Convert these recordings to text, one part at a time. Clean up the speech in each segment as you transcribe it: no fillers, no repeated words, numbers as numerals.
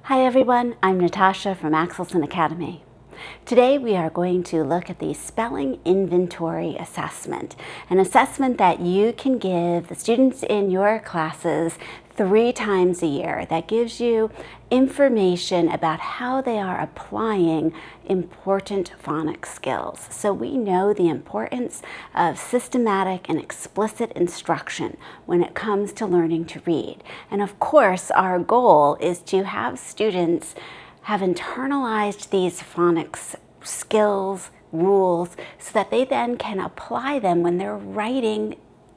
Hi everyone, I'm Natasha from AxelsonAcademy. Today we are going to look at the spelling inventory assessment, an assessment that you can give the students in your classes 3 times a year that gives you information about how they are applying important phonics skills. So we know the importance of systematic and explicit instruction when it comes to learning to read. And of course, our goal is to have students have internalized these phonics skills, rules, so that they then can apply them when they're writing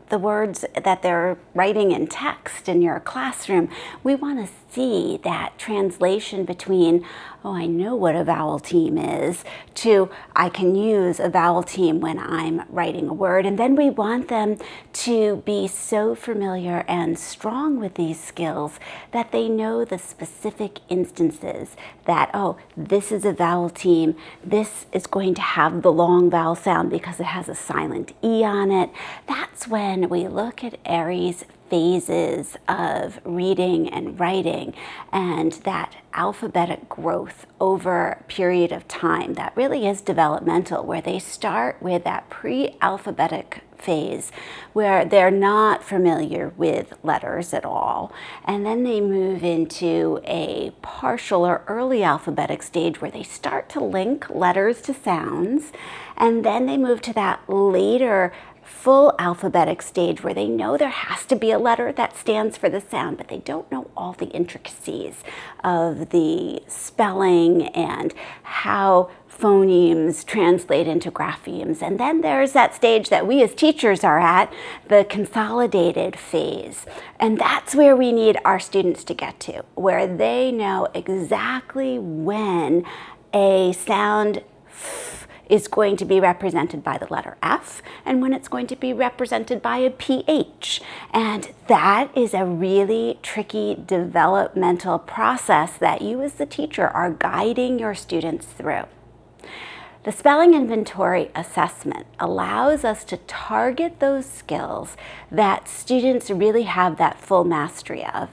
the words that they're writing in text in your classroom. We want to see that translation between, oh, I know what a vowel team is, to I can use a vowel team when I'm writing a word. And then we want them to be so familiar and strong with these skills that they know the specific instances that, oh, this is a vowel team. This is going to have the long vowel sound because it has a silent E on it. That's when we look at Aries phases of reading and writing and that alphabetic growth over a period of time that really is developmental, where they start with that pre-alphabetic phase where they're not familiar with letters at all, and then they move into a partial or early alphabetic stage where they start to link letters to sounds, and then they move to that later full alphabetic stage where they know there has to be a letter that stands for the sound, but they don't know all the intricacies of the spelling and how phonemes translate into graphemes. And then there's that stage that we as teachers are at, the consolidated phase. And that's where we need our students to get to, where they know exactly when a sound is going to be represented by the letter F and when it's going to be represented by a PH. And that is a really tricky developmental process that you as the teacher are guiding your students through. The spelling inventory assessment allows us to target those skills that students really have that full mastery of,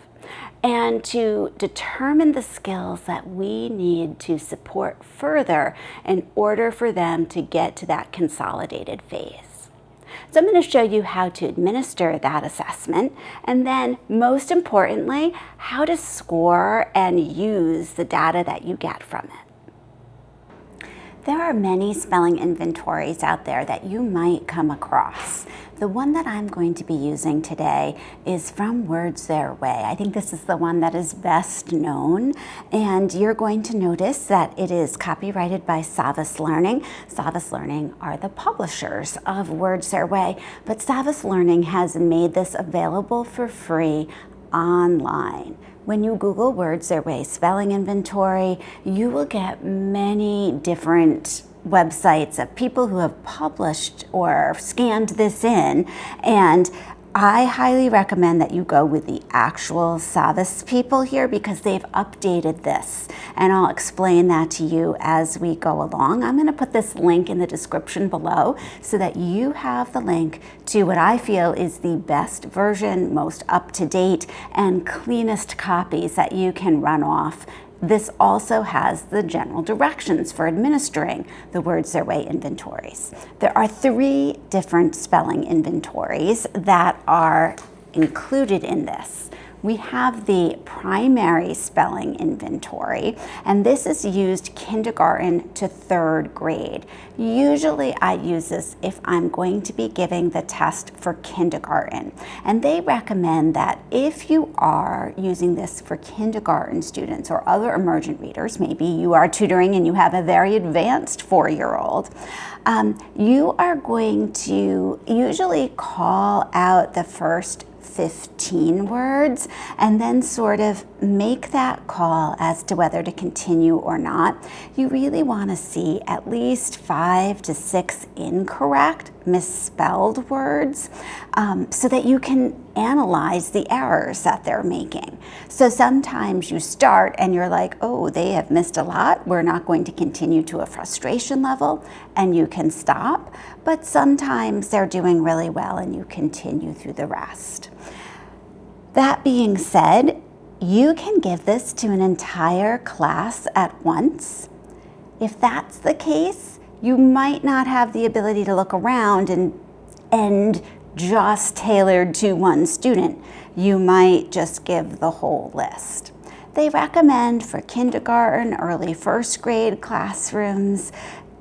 and to determine the skills that we need to support further in order for them to get to that consolidated phase. So I'm going to show you how to administer that assessment, and then most importantly, how to score and use the data that you get from it. There are many spelling inventories out there that you might come across. The one that I'm going to be using today is from Words Their Way. I think this is the one that is best known, and you're going to notice that it is copyrighted by Savvas Learning. Savvas Learning are the publishers of Words Their Way, but Savvas Learning has made this available for free online. When you Google Words Their Way spelling inventory, you will get many different websites of people who have published or scanned this in, and I highly recommend that you go with the actual Savvas people here because they've updated this, and I'll explain that to you as we go along. I'm going to put this link in the description below so that you have the link to what I feel is the best version, most up-to-date, and cleanest copies that you can run off. This also has the general directions for administering the Words Their Way inventories. There are 3 different spelling inventories that are included in this. We have the primary spelling inventory, and this is used kindergarten to 3rd grade. Usually I use this if I'm going to be giving the test for kindergarten. And they recommend that if you are using this for kindergarten students or other emergent readers, maybe you are tutoring and you have a very advanced 4-year-old, you are going to usually call out the first 15 words and then sort of make that call as to whether to continue or not. You really want to see at least 5 to 6 incorrect, misspelled words so that you can analyze the errors that they're making. So sometimes you start and you're like, oh, they have missed a lot. We're not going to continue to a frustration level, and you can stop. But sometimes they're doing really well and you continue through the rest. That being said, you can give this to an entire class at once. If that's the case, you might not have the ability to look around and just tailored to one student. You might just give the whole list. They recommend for kindergarten, early first grade classrooms,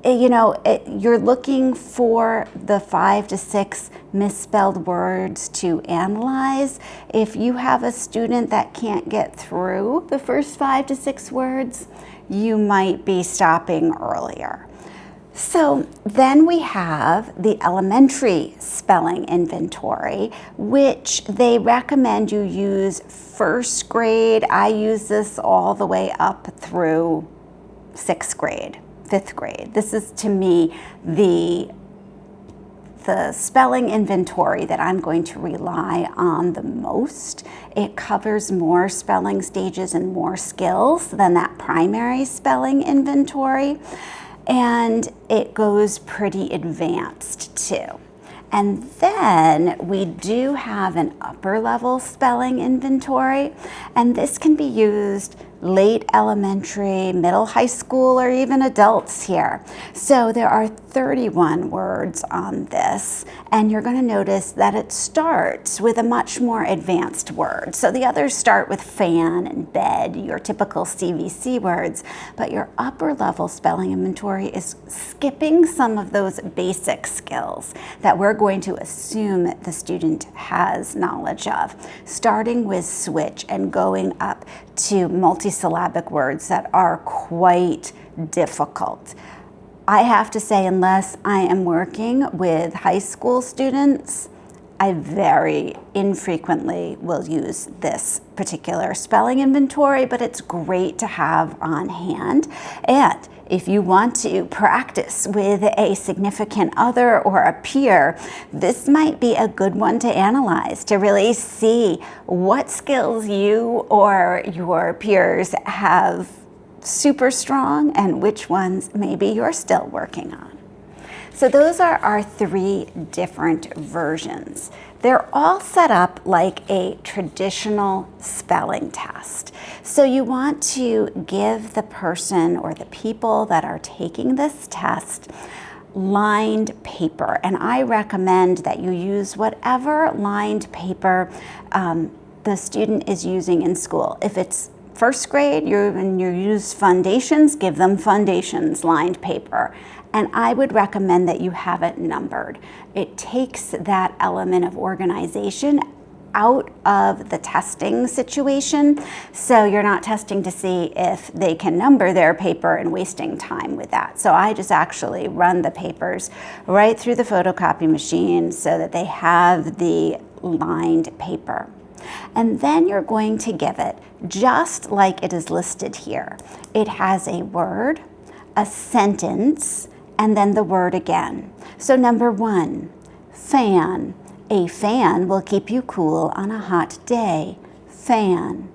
you're looking for the 5 to 6 misspelled words to analyze. If you have a student that can't get through the first 5 to 6 words, you might be stopping earlier. So then we have the elementary spelling inventory, which they recommend you use first grade. I use this all the way up through 6th grade, 5th grade. This is, to me, the spelling inventory that I'm going to rely on the most. It covers more spelling stages and more skills than that primary spelling inventory. And it goes pretty advanced too. And then we do have an upper level spelling inventory, and this can be used late elementary, middle high school, or even adults here. So there are 31 words on this, and you're going to notice that it starts with a much more advanced word. So the others start with fan and bed, your typical CVC words, but your upper level spelling inventory is skipping some of those basic skills that we're going to assume the student has knowledge of, starting with switch and going up to multisyllabic words that are quite difficult. I have to say, unless I am working with high school students, I very infrequently will use this particular spelling inventory, but it's great to have on hand. And if you want to practice with a significant other or a peer, this might be a good one to analyze to really see what skills you or your peers have super strong and which ones maybe you're still working on. So those are our 3 different versions. They're all set up like a traditional spelling test. So you want to give the person or the people that are taking this test lined paper. And I recommend that you use whatever lined paper the student is using in school. If it's first grade, you use foundations, give them foundations lined paper. And I would recommend that you have it numbered. It takes that element of organization out of the testing situation. So you're not testing to see if they can number their paper and wasting time with that. So I just actually run the papers right through the photocopy machine so that they have the lined paper. And then you're going to give it just like it is listed here. It has a word, a sentence, and then the word again. So number 1, fan. A fan will keep you cool on a hot day. Fan.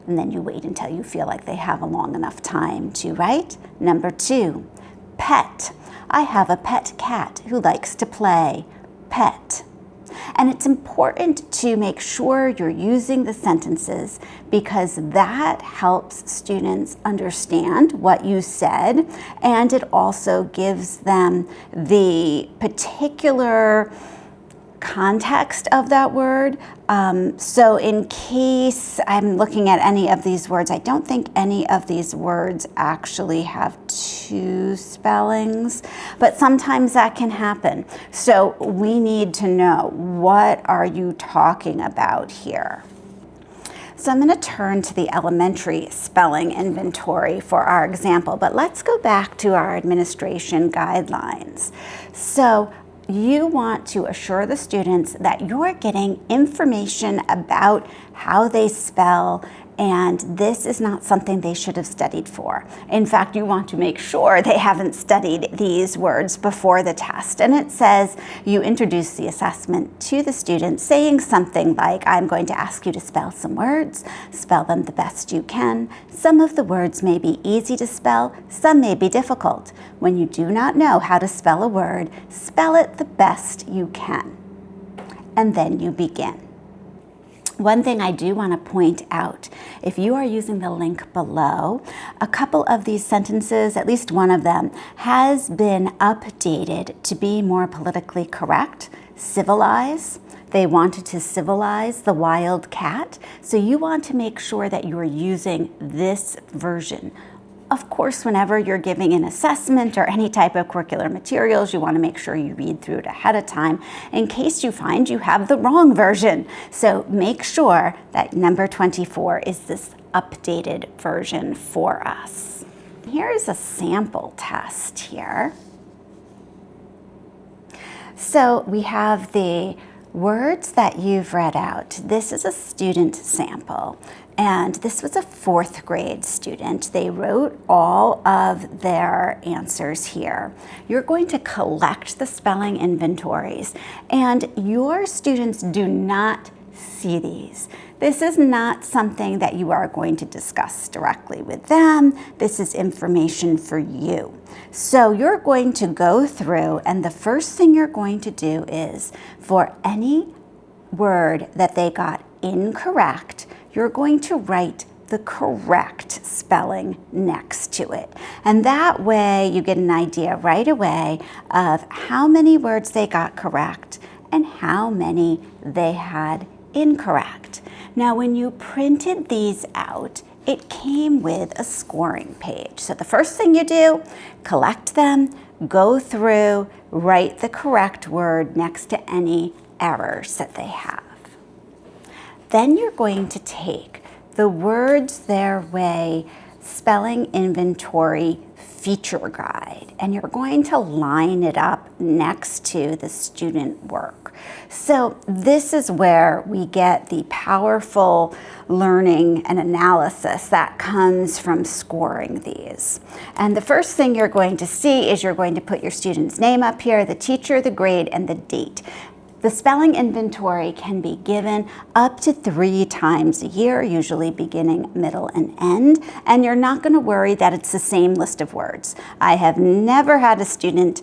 And then you wait until you feel like they have a long enough time to write. Number 2, pet. I have a pet cat who likes to play. Pet. And it's important to make sure you're using the sentences because that helps students understand what you said, and it also gives them the particular context of that word. So in case I'm looking at any of these words, I don't think any of these words actually have 2 spellings, but sometimes that can happen. So we need to know, what are you talking about here? So I'm going to turn to the elementary spelling inventory for our example, but let's go back to our administration guidelines. So you want to assure the students that you're getting information about how they spell, and this is not something they should have studied for. In fact, you want to make sure they haven't studied these words before the test. And it says you introduce the assessment to the student saying something like, I'm going to ask you to spell some words, spell them the best you can. Some of the words may be easy to spell, some may be difficult. When you do not know how to spell a word, spell it the best you can. And then you begin. One thing I do want to point out, if you are using the link below, a couple of these sentences, at least one of them, has been updated to be more politically correct. Civilize. They wanted to civilize the wild cat. So you want to make sure that you are using this version. Of course, whenever you're giving an assessment or any type of curricular materials, you want to make sure you read through it ahead of time in case you find you have the wrong version. So make sure that number 24 is this updated version for us. Here is a sample test here. So we have the words that you've read out. This is a student sample. And this was a 4th grade student. They wrote all of their answers here. You're going to collect the spelling inventories, and your students do not see these. This is not something that you are going to discuss directly with them. This is information for you. So you're going to go through, and the first thing you're going to do is, for any word that they got incorrect, you're going to write the correct spelling next to it. And that way you get an idea right away of how many words they got correct and how many they had incorrect. Now, when you printed these out, it came with a scoring page. So the first thing you do, collect them, go through, write the correct word next to any errors that they have. Then you're going to take the Words Their Way Spelling Inventory feature guide, and you're going to line it up next to the student work. So this is where we get the powerful learning and analysis that comes from scoring these. And the first thing you're going to see is you're going to put your student's name up here, the teacher, the grade, and the date. The spelling inventory can be given up to 3 times a year, usually beginning, middle, and end, and you're not going to worry that it's the same list of words. I have never had a student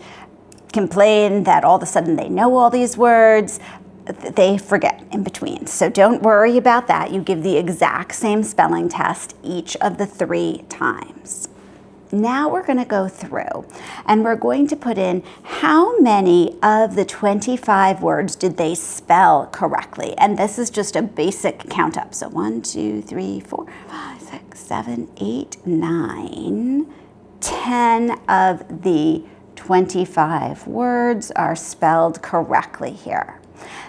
complain that all of a sudden they know all these words. They forget in between. So don't worry about that. You give the exact same spelling test each of the 3 times. Now we're going to go through and we're going to put in how many of the 25 words did they spell correctly. And this is just a basic count up. So 1, 2, 3, 4, 5, 6, 7, 8, 9, 10 of the 25 words are spelled correctly here.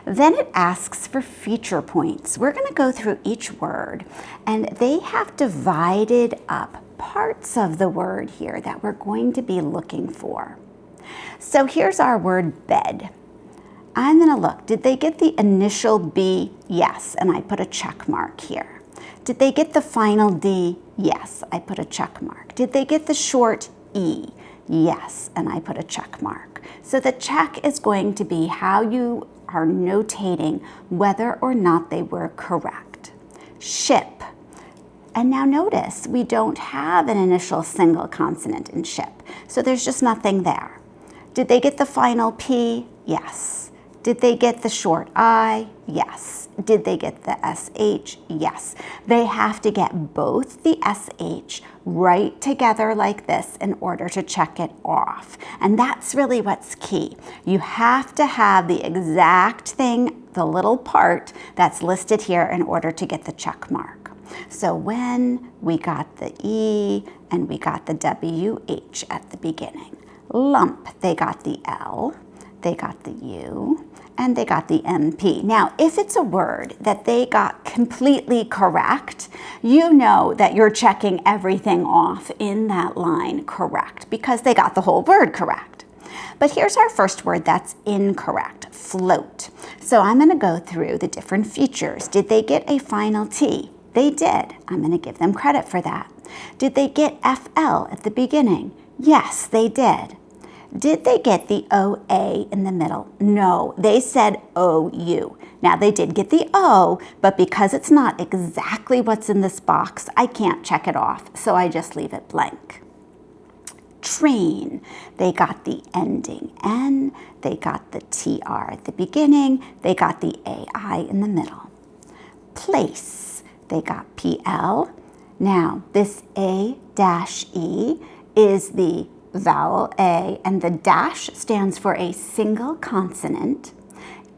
Then it asks for feature points. We're going to go through each word, and they have divided up parts of the word here that we're going to be looking for. So here's our word bed. I'm going to look. Did they get the initial B? Yes, and I put a check mark here. Did they get the final D? Yes, I put a check mark. Did they get the short E? Yes, and I put a check mark. So the check is going to be how you are notating whether or not they were correct. Ship. And now notice, we don't have an initial single consonant in ship, so there's just nothing there. Did they get the final P? Yes. Did they get the short I? Yes. Did they get the SH? Yes. They have to get both the SH right together like this in order to check it off. And that's really what's key. You have to have the exact thing, the little part that's listed here in order to get the check mark. So when we got the E and we got the WH at the beginning. Lump, they got the L, they got the U, and they got the MP. Now, if it's a word that they got completely correct, you know that you're checking everything off in that line correct because they got the whole word correct. But here's our first word that's incorrect, float. So I'm going to go through the different features. Did they get a final T? They did. I'm going to give them credit for that. Did they get FL at the beginning? Yes, they did. Did they get the OA in the middle? No, they said OU. Now they did get the O, but because it's not exactly what's in this box, I can't check it off, so I just leave it blank. Train, they got the ending N, they got the TR at the beginning, they got the AI in the middle. Place, they got PL. Now, this A-E is the vowel A, and the dash stands for a single consonant,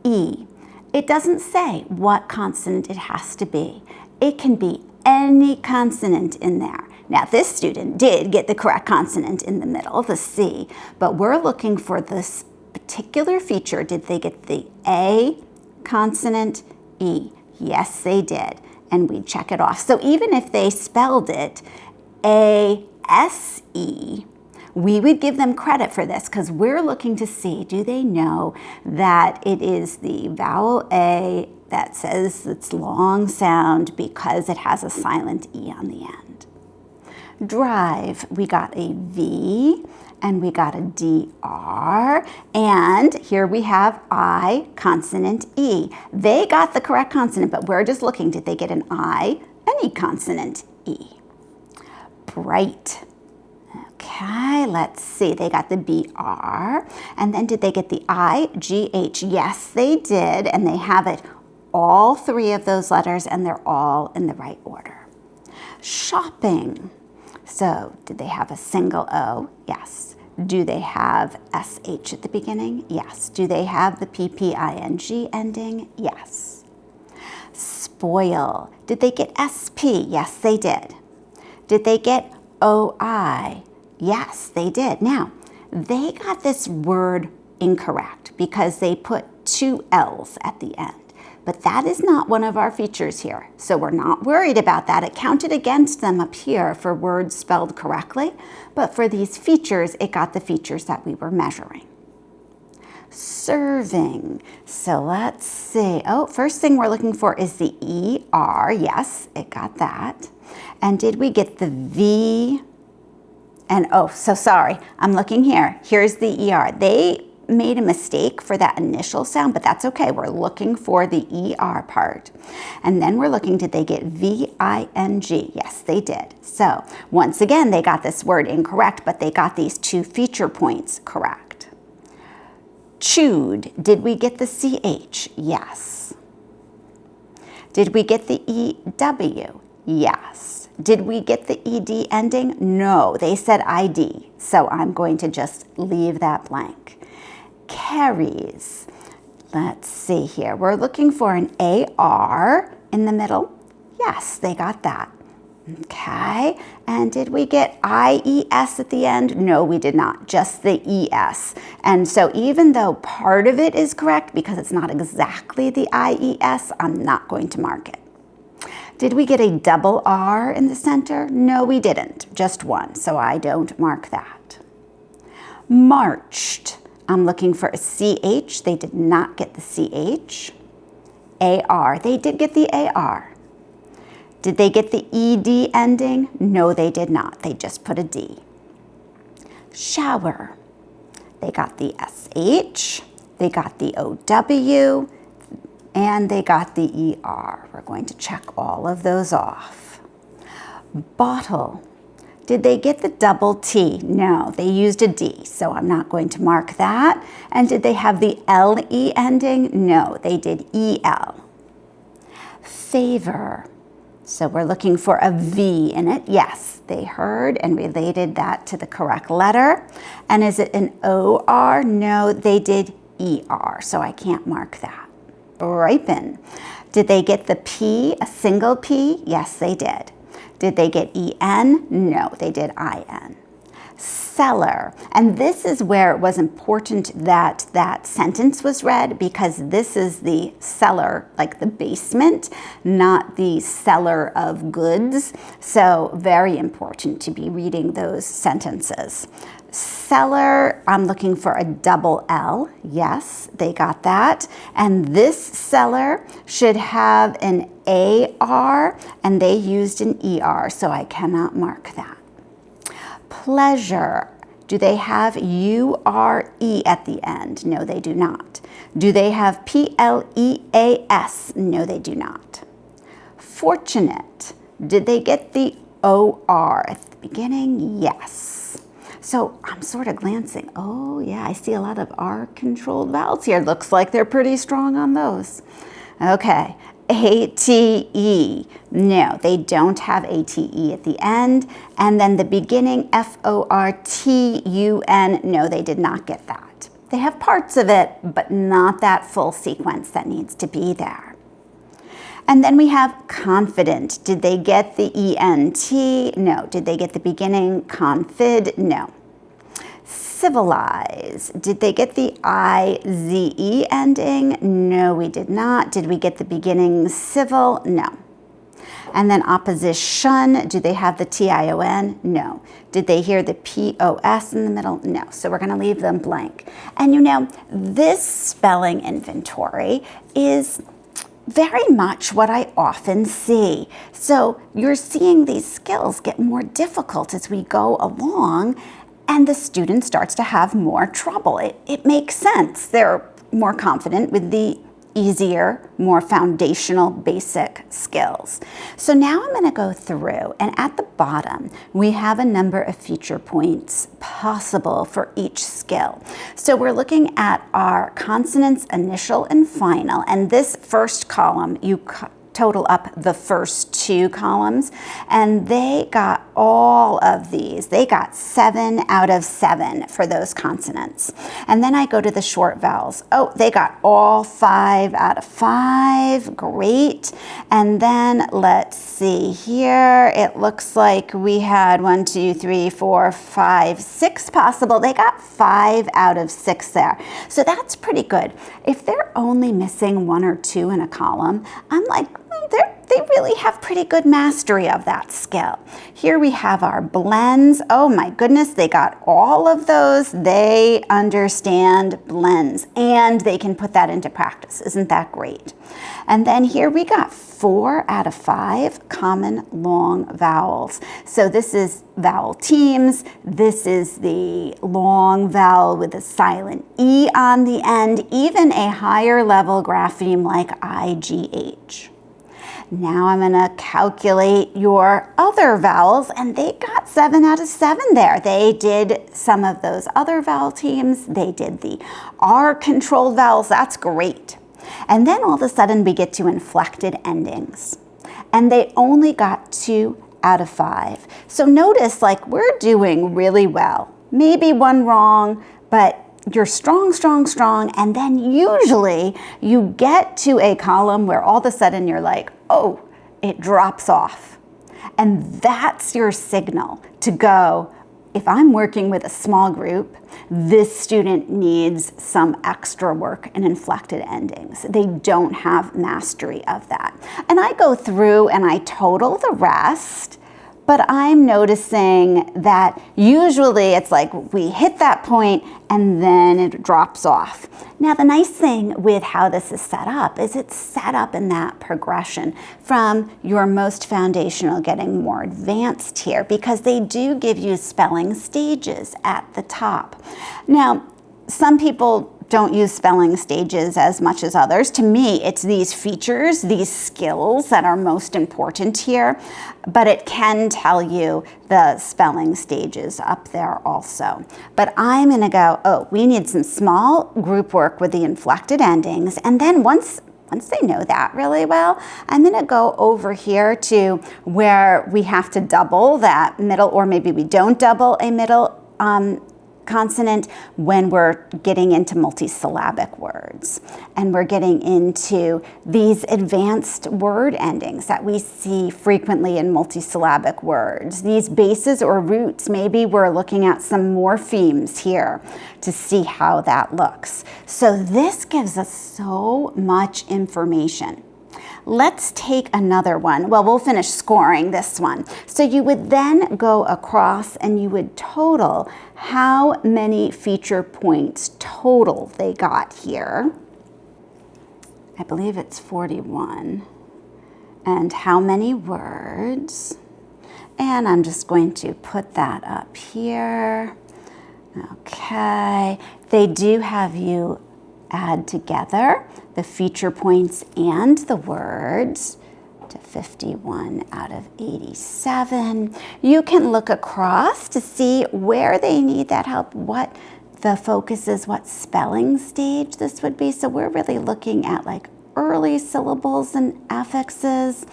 E. It doesn't say what consonant it has to be. It can be any consonant in there. Now, this student did get the correct consonant in the middle, the C, but we're looking for this particular feature. Did they get the A consonant, E? Yes, they did. And we check it off. So even if they spelled it A-S-E, we would give them credit for this because we're looking to see, do they know that it is the vowel A that says it's long sound because it has a silent E on the end. Drive, we got a V and we got a DR, and here we have I, consonant E. They got the correct consonant, but we're just looking, did they get an I, any consonant E? Bright. Okay, let's see, they got the BR, and then did they get the IGH? Yes, they did, and they have it, all three of those letters, and they're all in the right order. Shopping. So, did they have a single O? Yes. Do they have SH at the beginning? Yes. Do they have the PPING ending? Yes. Spoil. Did they get SP? Yes, they did. Did they get OI? Yes, they did. Now, they got this word incorrect because they put two L's at the end. But that is not one of our features here, so we're not worried about that. It counted against them up here for words spelled correctly, but for these features, it got the features that we were measuring. Serving, so let's see. Oh, first thing we're looking for is the ER. Yes, it got that. And did we get the V? And oh, so sorry, I'm looking here. Here's the ER. They made a mistake for that initial sound, but that's okay. We're looking for the ER part. And then we're looking, did they get VING? Yes, they did. So once again, they got this word incorrect, but they got these two feature points correct. Chewed, did we get the CH? Yes. Did we get the EW? Yes. Did we get the ED ending? No, they said ID. So I'm going to just leave that blank. Carries. Let's see here. We're looking for an AR in the middle. Yes, they got that. Okay. And did we get IES at the end? No, we did not. Just the ES. And so even though part of it is correct because it's not exactly the IES, I'm not going to mark it. Did we get a double R in the center? No, we didn't. Just one. So I don't mark that. Marched. I'm looking for a CH. They did not get the CH. AR. They did get the AR. Did they get the ED ending? No, they did not. They just put a D. Shower. They got the SH. They got the OW. And they got the ER. We're going to check all of those off. Bottle. Did they get the double T? No, they used a D, so I'm not going to mark that. And did they have the LE ending? No, they did EL. Favor. So we're looking for a V in it. Yes, they heard and related that to the correct letter. And is it an OR? No, they did ER, so I can't mark that. Ripen. Did they get the P, a single P? Yes, they did. Did they get EN? No, they did IN. Cellar. And this is where it was important that that sentence was read because this is the cellar, like the basement, not the cellar of goods. So very important to be reading those sentences. Cellar, I'm looking for a double L. Yes, they got that. And this cellar should have an AR, and they used an ER, so I cannot mark that. Pleasure. Do they have URE at the end? No, they do not. Do they have PLEAS? No, they do not. Fortunate. Did they get the OR at the beginning? Yes. So I'm sort of glancing. Oh yeah, I see a lot of R-controlled vowels here. Looks like they're pretty strong on those. Okay, A-T-E. No, they don't have A-T-E at the end. And then the beginning, F-O-R-T-U-N. No, they did not get that. They have parts of it, but not that full sequence that needs to be there. And then we have confident. Did they get the E-N-T? No. Did they get the beginning, confid? No. Civilize. Did they get the I-Z-E ending? No, we did not. Did we get the beginning civil? No. And then opposition, do they have the T-I-O-N? No. Did they hear the P-O-S in the middle? No. So we're going to leave them blank. And you know, this spelling inventory is very much what I often see. So you're seeing these skills get more difficult as we go along, and the student starts to have more trouble. It makes sense. They're more confident with the easier, more foundational, basic skills. So now I'm going to go through, and at the bottom, we have a number of feature points possible for each skill. So we're looking at our consonants, initial and final, and this first column, you total up the first two columns, and they got all of these. They got 7 out of 7 for those consonants. And then I go to the short vowels. Oh, they got all 5 out of 5. Great. And then let's see here. It looks like we had 1, 2, 3, 4, 5, 6 possible. They got 5 out of 6 there. So that's pretty good. If they're only missing 1 or 2 in a column, I'm like, they really have pretty good mastery of that skill. Here we have our blends. Oh my goodness, they got all of those. They understand blends and they can put that into practice. Isn't that great? And then here we got 4 out of 5 common long vowels. So this is vowel teams. This is the long vowel with a silent E on the end, even a higher level grapheme like IGH. Now I'm going to calculate your other vowels, and they got 7 out of 7 there. They did some of those other vowel teams. They did the R-controlled vowels. That's great. And then all of a sudden we get to inflected endings, and they only got 2 out of 5. So notice, like, we're doing really well. Maybe 1 wrong, but you're strong, strong, strong, and then usually you get to a column where all of a sudden you're like, oh, it drops off. And that's your signal to go, if I'm working with a small group, this student needs some extra work in inflected endings. They don't have mastery of that. And I go through and I total the rest, but I'm noticing that usually it's like we hit that point and then it drops off. Now, the nice thing with how this is set up is it's set up in that progression from your most foundational getting more advanced here, because they do give you spelling stages at the top. Now, some people don't use spelling stages as much as others. To me, it's these features, these skills that are most important here, but it can tell you the spelling stages up there also. But I'm gonna go, oh, we need some small group work with the inflected endings, and then once they know that really well, I'm gonna go over here to where we have to double that middle, or maybe we don't double a middle consonant when we're getting into multisyllabic words. And we're getting into these advanced word endings that we see frequently in multisyllabic words. These bases or roots, maybe we're looking at some morphemes here to see how that looks. So this gives us so much information. Let's take another one. Well, we'll finish scoring this one. So you would then go across and you would total how many feature points total they got here. I believe it's 41. And how many words? And I'm just going to put that up here. Okay. They do have you add together the feature points and the words to 51 out of 87. You can look across to see where they need that help, what the focus is, what spelling stage this would be. So we're really looking at like early syllables and affixes,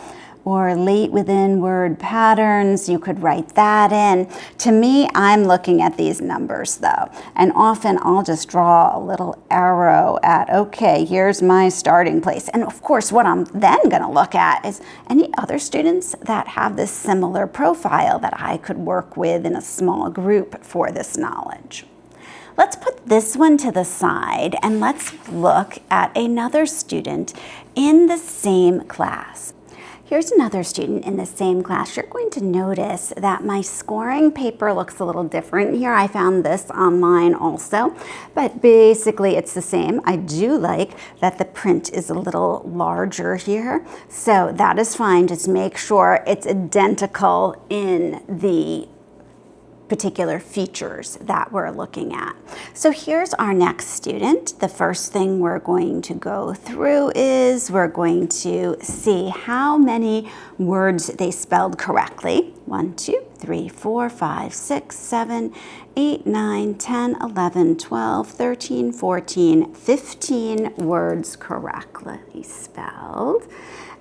or late within word patterns, you could write that in. To me, I'm looking at these numbers though, and often I'll just draw a little arrow at, okay, here's my starting place. And of course, what I'm then gonna look at is any other students that have this similar profile that I could work with in a small group for this knowledge. Let's put this one to the side and let's look at another student in the same class. Here's another student in the same class. You're going to notice that my scoring paper looks a little different here. I found this online also, but basically it's the same. I do like that the print is a little larger here, so that is fine. Just make sure it's identical in the particular features that we're looking at. So here's our next student. The first thing we're going to go through is we're going to see how many words they spelled correctly. 1, 2, 3, 4, 5, 6, 7, 8, 9, 10, 11, 12, 13, 14, 15 words correctly spelled.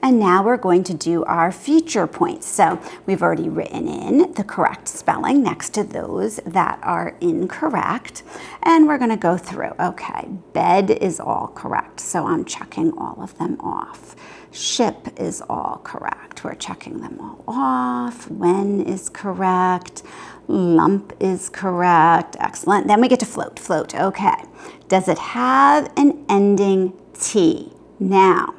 And now we're going to do our feature points. So we've already written in the correct spelling next to those that are incorrect. And we're gonna go through. Okay, bed is all correct, so I'm checking all of them off. Ship is all correct. We're checking them all off. When is correct. Lump is correct. Excellent. Then we get to float. Float, okay. Does it have an ending T? Now,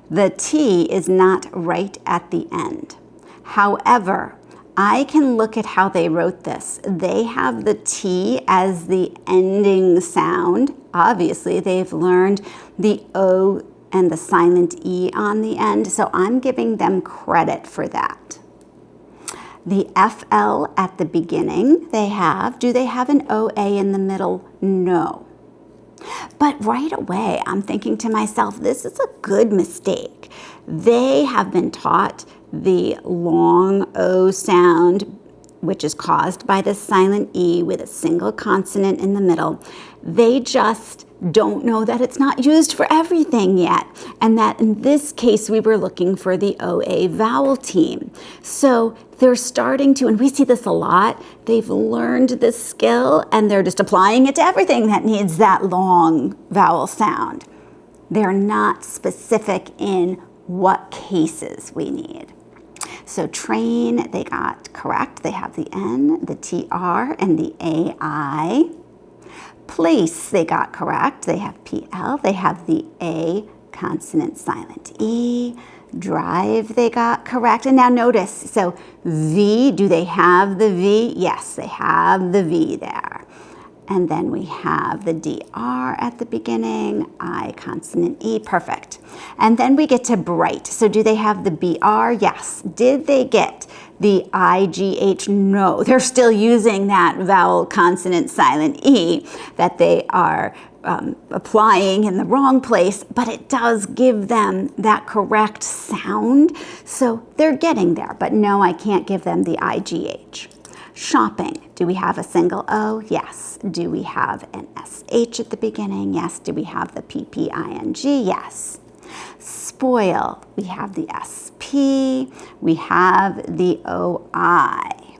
the T is not right at the end. However, I can look at how they wrote this. They have the T as the ending sound. Obviously, they've learned the O and the silent E on the end, so I'm giving them credit for that. The FL at the beginning, they have. Do they have an OA in the middle? No. But right away, I'm thinking to myself, this is a good mistake. They have been taught the long O sound, which is caused by the silent E with a single consonant in the middle. They just don't know that it's not used for everything yet, and that in this case we were looking for the OA vowel team. So they're starting to, and we see this a lot, they've learned this skill and they're just applying it to everything that needs that long vowel sound. They're not specific in what cases we need. So train, they got correct. They have the N, the TR, and the AI. Place, they got correct. They have PL, they have the A consonant silent E. Drive, they got correct. And now notice, so V, do they have the V? Yes, they have the V there. And then we have the DR at the beginning, I consonant E, perfect. And then we get to bright. So do they have the BR? Yes. Did they get the IGH? No, they're still using that vowel consonant silent E that they are applying in the wrong place, but it does give them that correct sound. So they're getting there, but no, I can't give them the IGH. Shopping, do we have a single O? Yes. Do we have an SH at the beginning? Yes. Do we have the PPING? Yes. Spoil, we have the SP, we have the OI.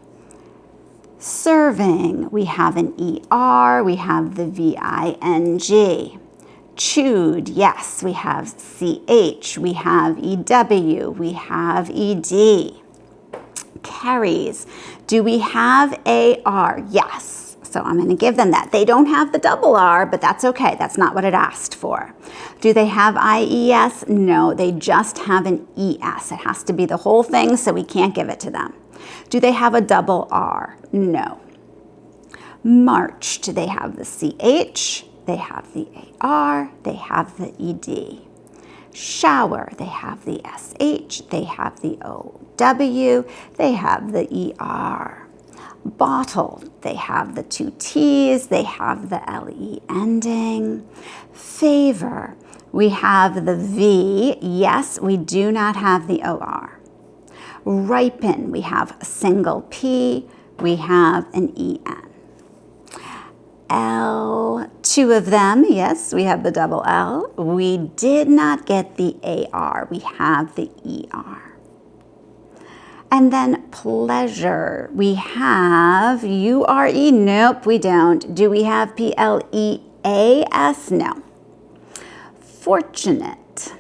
Serving, we have an ER, we have the VING. Chewed, yes, we have CH, we have EW, we have ED. Carries, do we have AR? Yes. So I'm going to give them that. They don't have the double R, but that's okay. That's not what it asked for. Do they have IES? No, they just have an ES. It has to be the whole thing, so we can't give it to them. Do they have a double R? No. Marched, they have the CH, they have the AR, they have the ED. Shower, they have the SH, they have the OW, they have the ER. Bottle, they have the two T's, they have the LE ending. Favor, we have the V, yes, we do not have the OR. Ripen, we have a single P, we have an EN. L, 2 of them. Yes, we have the double L. We did not get the AR. We have the ER. And then pleasure, we have URE. Nope, we don't. Do we have PLEAS? No. Fortunate.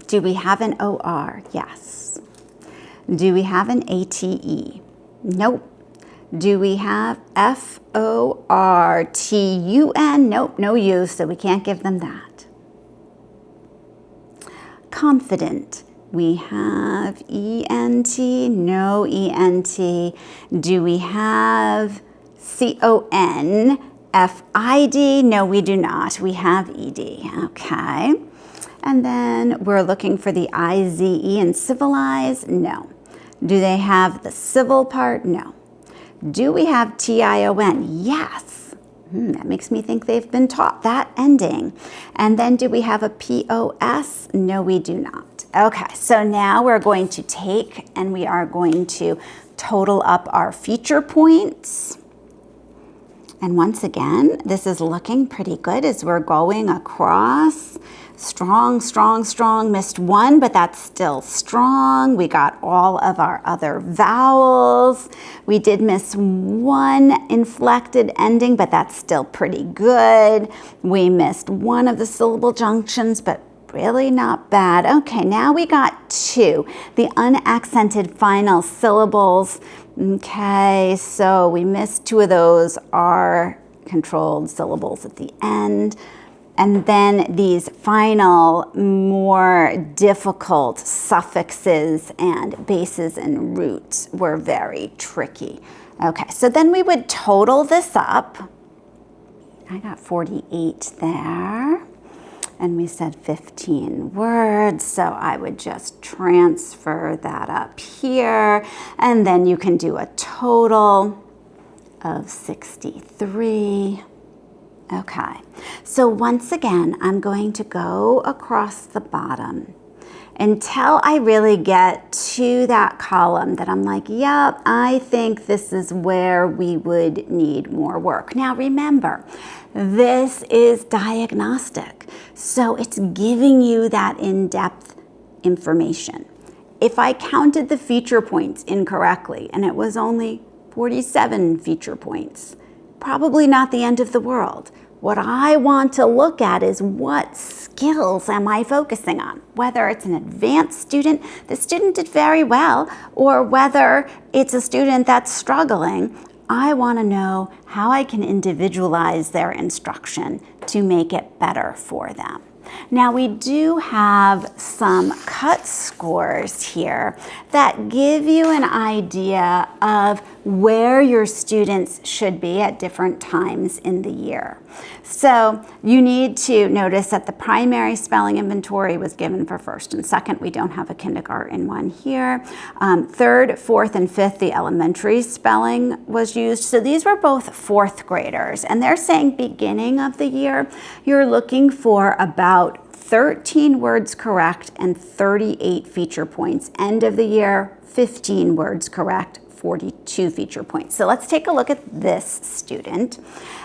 Do we have an OR? Yes. Do we have an ATE? Nope. Do we have FORTUN? Nope, no U, so we can't give them that. Confident. We have ENT, no ENT. Do we have CONFID? No, we do not. We have ED, okay. And then we're looking for the IZE in civilize? No. Do they have the civil part? No. Do we have TION? Yes. That makes me think they've been taught that ending. And then do we have a POS? No, we do not. Okay, so now we're going to take and we are going to total up our feature points. And once again, this is looking pretty good as we're going across. Strong, strong, strong. Missed one, but that's still strong. We got all of our other vowels. We did miss one inflected ending, but that's still pretty good. We missed one of the syllable junctions, but really not bad. Okay, now we got 2, the unaccented final syllables. Okay, so we missed 2 of those R controlled syllables at the end. And then these final, more difficult suffixes and bases and roots were very tricky. Okay, so then we would total this up. I got 48 there. And we said 15 words, so I would just transfer that up here. And then you can do a total of 63. Okay, so once again, I'm going to go across the bottom until I really get to that column that I'm like, yep, I think this is where we would need more work. Now remember, this is diagnostic, so it's giving you that in-depth information. If I counted the feature points incorrectly and it was only 47 feature points, probably not the end of the world. What I want to look at is what skills am I focusing on? Whether it's an advanced student, the student did very well, or whether it's a student that's struggling, I want to know how I can individualize their instruction to make it better for them. Now we do have some cut scores here that give you an idea of where your students should be at different times in the year. So you need to notice that the primary spelling inventory was given for first and second. We don't have a kindergarten one here. Third, fourth, and fifth, the elementary spelling was used. So these were both fourth graders, and they're saying beginning of the year, you're looking for about 13 words correct and 38 feature points. End of the year, 15 words correct, 42 feature points. So let's take a look at this student.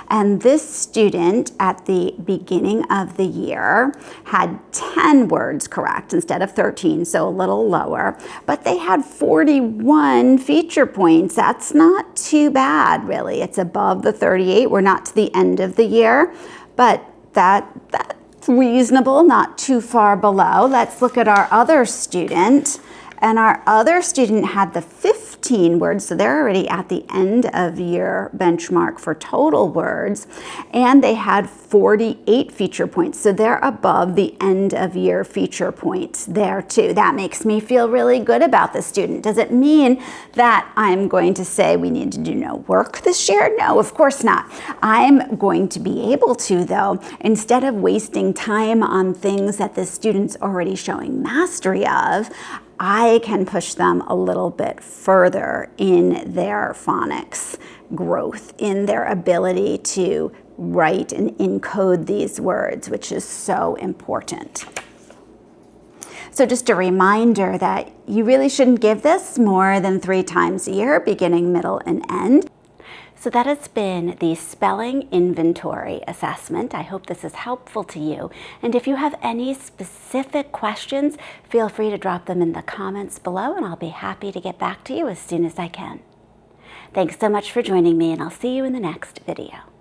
And this student at the beginning of the year had 10 words correct instead of 13, so a little lower, but they had 41 feature points. That's not too bad, really. It's above the 38. We're not to the end of the year, but that's reasonable, not too far below. Let's look at our other student. And our other student had the 15 words, so they're already at the end of year benchmark for total words, and they had 48 feature points, so they're above the end of year feature points there too. That makes me feel really good about the student. Does it mean that I'm going to say we need to do no work this year? No, of course not. I'm going to be able to, though, instead of wasting time on things that the student's already showing mastery of, I can push them a little bit further in their phonics growth, in their ability to write and encode these words, which is so important. So just a reminder that you really shouldn't give this more than 3 times a year, beginning, middle, and end. So that has been the spelling inventory assessment. I hope this is helpful to you. And if you have any specific questions, feel free to drop them in the comments below and I'll be happy to get back to you as soon as I can. Thanks so much for joining me, and I'll see you in the next video.